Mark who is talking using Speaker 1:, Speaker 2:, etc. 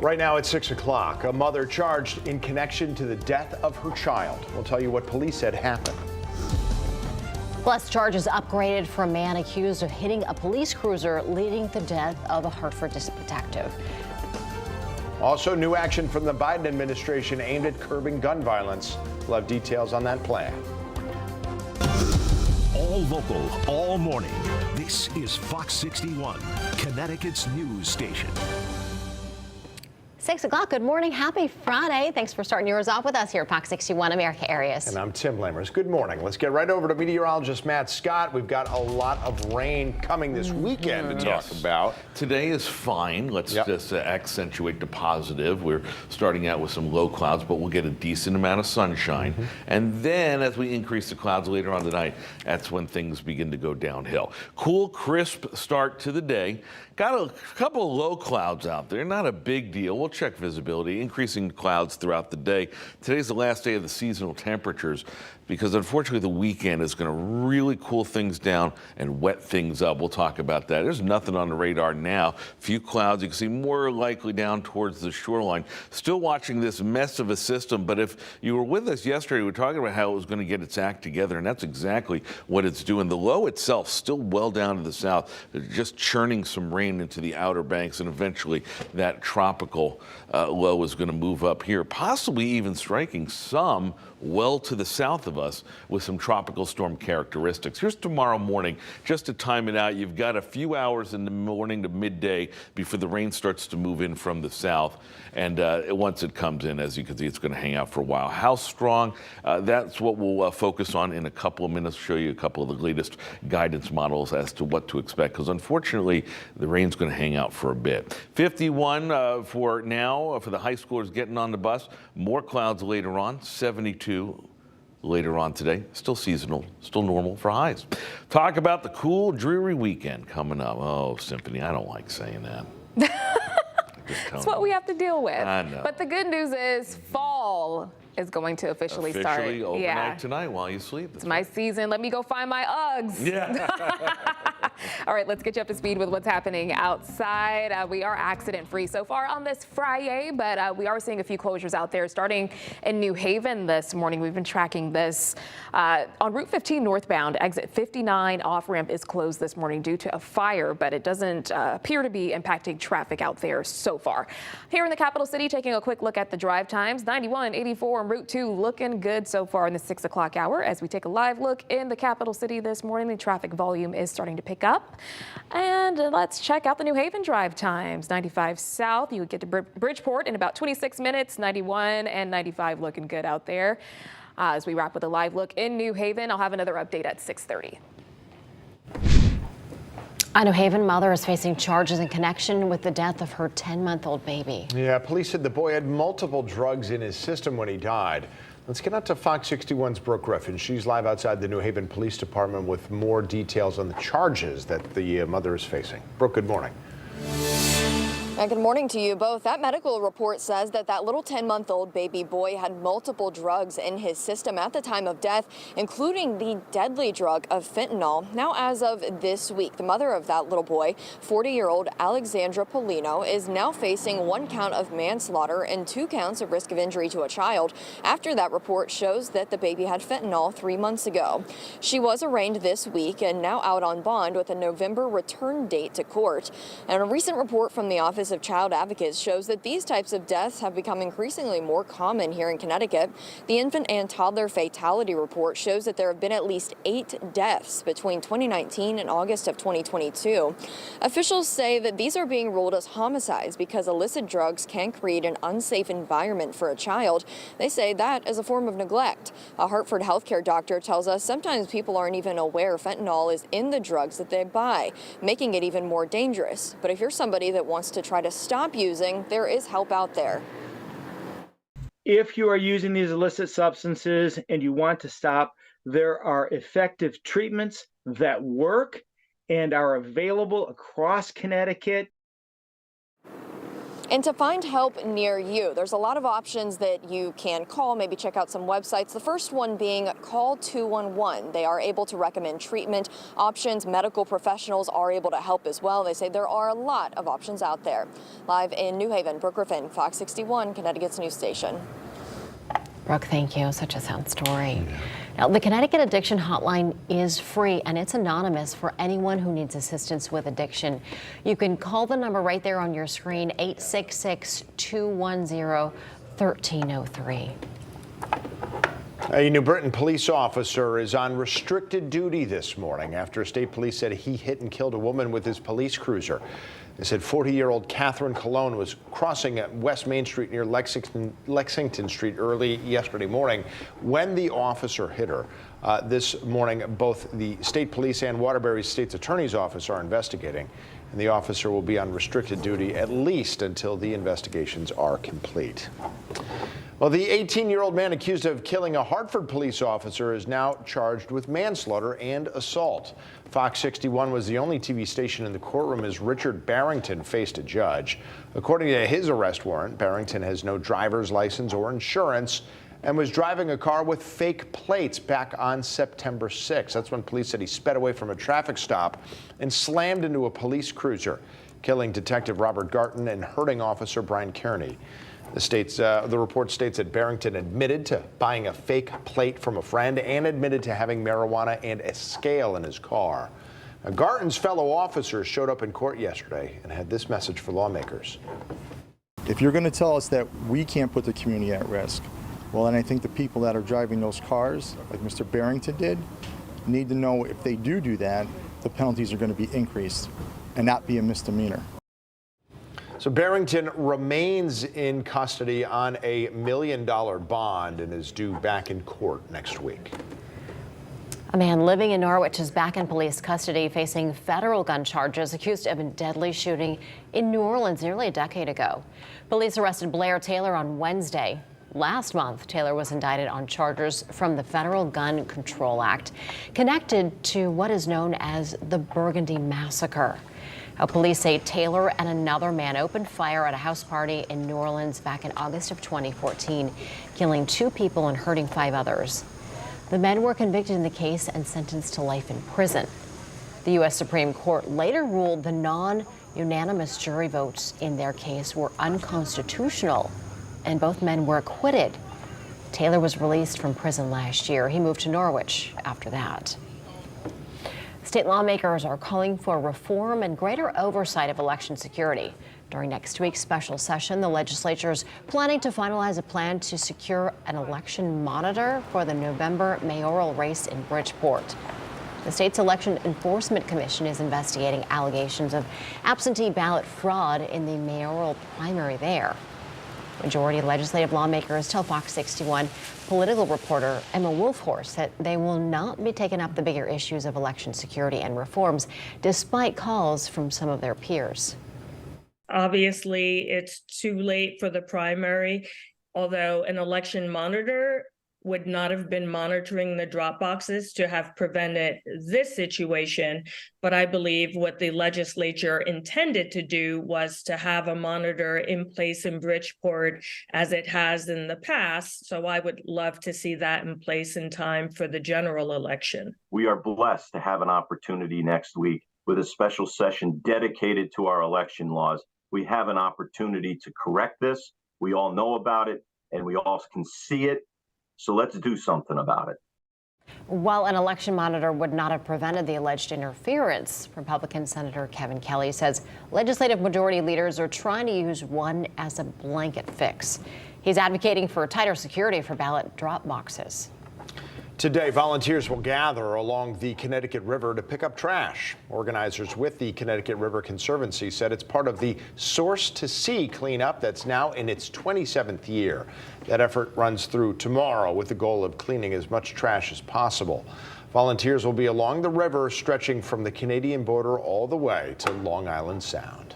Speaker 1: Right now at 6 o'clock, a mother charged in connection to the death of her child. We'll tell you what police said happened.
Speaker 2: Plus, charges upgraded for a man accused of hitting a police cruiser, leading to the death of a Hartford detective.
Speaker 1: Also, new action from the Biden administration aimed at curbing gun violence. We'll have details on that plan.
Speaker 3: All local, all morning. This is Fox 61, Connecticut's news station.
Speaker 2: 6 o'clock. Good morning. Happy Friday. Thanks for starting yours off with us here at Fox 61 America Areas.
Speaker 1: And I'm Tim Lammers. Good morning. Let's get right over to meteorologist Matt Scott. We've got a lot of rain coming this weekend to talk about.
Speaker 4: Today is fine. Let's just accentuate the positive. We're starting out with some low clouds, but we'll get a decent amount of sunshine. And then as we increase the clouds later on tonight, that's when things begin to go downhill. Cool, crisp start to the day. Got a couple of low clouds out there. Not a big deal. We'll check visibility. Increasing clouds throughout the day. Today's the last day of the seasonal temperatures because unfortunately the weekend is going to really cool things down and wet things up. We'll talk about that. There's nothing on the radar now. Few clouds. You can see more likely down towards the shoreline. Still watching this mess of a system, but if you were with us yesterday, we were talking about how it was going to get its act together, and that's exactly what it's doing. The low itself still well down to the south, just churning some rain into the outer banks, and eventually that tropical low is going to move up here, possibly even striking some well to the south of us with some tropical storm characteristics. Here's tomorrow morning, just to time it out. You've got a few hours in the morning to midday before the rain starts to move in from the south. And once it comes in, as you can see, it's going to hang out for a while. How strong? That's what we'll focus on in a couple of minutes, show you a couple of the latest guidance models as to what to expect, because unfortunately, the rain's going to hang out for a bit. 51 for now for the high schoolers getting on the bus. More clouds later on, 72 later on today. Still seasonal, still normal for highs. Talk about the cool, dreary weekend coming up. Oh, Symphony, I don't like saying that.
Speaker 5: That's what we have to deal with.
Speaker 4: I know.
Speaker 5: But the good news is fall is going to officially start.
Speaker 4: Overnight tonight while you sleep.
Speaker 5: It's my season. Let me go find my Uggs.
Speaker 4: Yeah.
Speaker 5: All right, let's get you up to speed with what's happening outside. We are accident-free so far on this Friday, but we are seeing a few closures out there starting in New Haven this morning. We've been tracking this. On Route 15 northbound, exit 59 off-ramp is closed this morning due to a fire, but it doesn't appear to be impacting traffic out there so far. Here in the capital city, taking a quick look at the drive times, 91, 84 on Route 2 looking good so far in the 6 o'clock hour. As we take a live look in the capital city this morning, the traffic volume is starting to pick up. And let's check out the New Haven drive times. 95 south, you would get to Bridgeport in about 26 minutes. 91 and 95 looking good out there. As we wrap with a live look in New Haven, I'll have another update at 6:30.
Speaker 2: A New Haven mother is facing charges in connection with the death of her 10-month-old baby.
Speaker 1: Yeah, police said the boy had multiple drugs in his system when he died. Let's get out to Fox 61's Brooke Griffin. She's live outside the New Haven Police Department with more details on the charges that the mother is facing. Brooke, good morning.
Speaker 6: And good morning to you both. That medical report says that little 10-month-old baby boy had multiple drugs in his system at the time of death, including the deadly drug of fentanyl. Now, as of this week, the mother of that little boy, 40-year-old Alexandra Polino, is now facing 1 count of manslaughter and 2 counts of risk of injury to a child after that report shows that the baby had fentanyl 3 months ago. She was arraigned this week and now out on bond with a November return date to court. And a recent report from the Office of Child Advocates shows that these types of deaths have become increasingly more common here in Connecticut. The infant and toddler fatality report shows that there have been at least 8 deaths between 2019 and August of 2022. Officials say that these are being ruled as homicides because illicit drugs can create an unsafe environment for a child. They say that is a form of neglect. A Hartford healthcare doctor tells us sometimes people aren't even aware fentanyl is in the drugs that they buy, making it even more dangerous. But if you're somebody that wants to try to stop using, there is help out there.
Speaker 7: If you are using these illicit substances and you want to stop, there are effective treatments that work and are available across Connecticut.
Speaker 6: And to find help near you, there's a lot of options that you can call, maybe check out some websites. The first one being Call 211. They are able to recommend treatment options. Medical professionals are able to help as well. They say there are a lot of options out there. Live in New Haven, Brooke Griffin, Fox 61, Connecticut's news station.
Speaker 2: Brooke, thank you. Such a sad story. Now, the Connecticut Addiction Hotline is free and it's anonymous for anyone who needs assistance with addiction. You can call the number right there on your screen, 866-210-1303.
Speaker 1: A New Britain police officer is on restricted duty this morning after state police said he hit and killed a woman with his police cruiser. They said 40-year-old Catherine Cologne was crossing at West Main Street near Lexington Street early yesterday morning when the officer hit her. This morning, both the state police and Waterbury State's attorney's office are investigating, and the officer will be on restricted duty at least until the investigations are complete. Well, the 18-year-old man accused of killing a Hartford police officer is now charged with manslaughter and assault. Fox 61 was the only TV station in the courtroom as Richard Barrington faced a judge. According to his arrest warrant, Barrington has no driver's license or insurance and was driving a car with fake plates back on September 6. That's when police said he sped away from a traffic stop and slammed into a police cruiser, killing Detective Robert Garton and hurting Officer Brian Kearney. The report states that Barrington admitted to buying a fake plate from a friend and admitted to having marijuana and a scale in his car. Now, Garton's fellow officers showed up in court yesterday and had this message for lawmakers.
Speaker 8: If you're going to tell us that we can't put the community at risk, well, then I think the people that are driving those cars, like Mr. Barrington did, need to know if they do that, the penalties are going to be increased and not be a misdemeanor.
Speaker 1: So Barrington remains in custody on a $1 million bond and is due back in court next week.
Speaker 2: A man living in Norwich is back in police custody facing federal gun charges, accused of a deadly shooting in New Orleans nearly a decade ago. Police arrested Blair Taylor on Wednesday. Last month, Taylor was indicted on charges from the Federal Gun Control Act connected to what is known as the Burgundy Massacre. Police say Taylor and another man opened fire at a house party in New Orleans back in August of 2014, killing 2 people and hurting 5 others. The men were convicted in the case and sentenced to life in prison. The U.S. Supreme Court later ruled the non-unanimous jury votes in their case were unconstitutional, and both men were acquitted. Taylor was released from prison last year. He moved to Norwich after that. State lawmakers are calling for reform and greater oversight of election security. During next week's special session, the legislature is planning to finalize a plan to secure an election monitor for the November mayoral race in Bridgeport. The state's Election Enforcement Commission is investigating allegations of absentee ballot fraud in the mayoral primary there. Majority legislative lawmakers tell Fox 61 political reporter Emma Wolfhorst that they will not be taking up the bigger issues of election security and reforms, despite calls from some of their peers.
Speaker 9: Obviously, it's too late for the primary, although an election monitor would not have been monitoring the drop boxes to have prevented this situation. But I believe what the legislature intended to do was to have a monitor in place in Bridgeport as it has in the past. So I would love to see that in place in time for the general election.
Speaker 10: We are blessed to have an opportunity next week with a special session dedicated to our election laws. We have an opportunity to correct this. We all know about it and we all can see it. So let's do something about it.
Speaker 2: While an election monitor would not have prevented the alleged interference, Republican Senator Kevin Kelly says legislative majority leaders are trying to use one as a blanket fix. He's advocating for tighter security for ballot drop boxes.
Speaker 1: Today, volunteers will gather along the Connecticut River to pick up trash. Organizers with the Connecticut River Conservancy said it's part of the Source to Sea cleanup that's now in its 27th year. That effort runs through tomorrow with the goal of cleaning as much trash as possible. Volunteers will be along the river, stretching from the Canadian border all the way to Long Island Sound.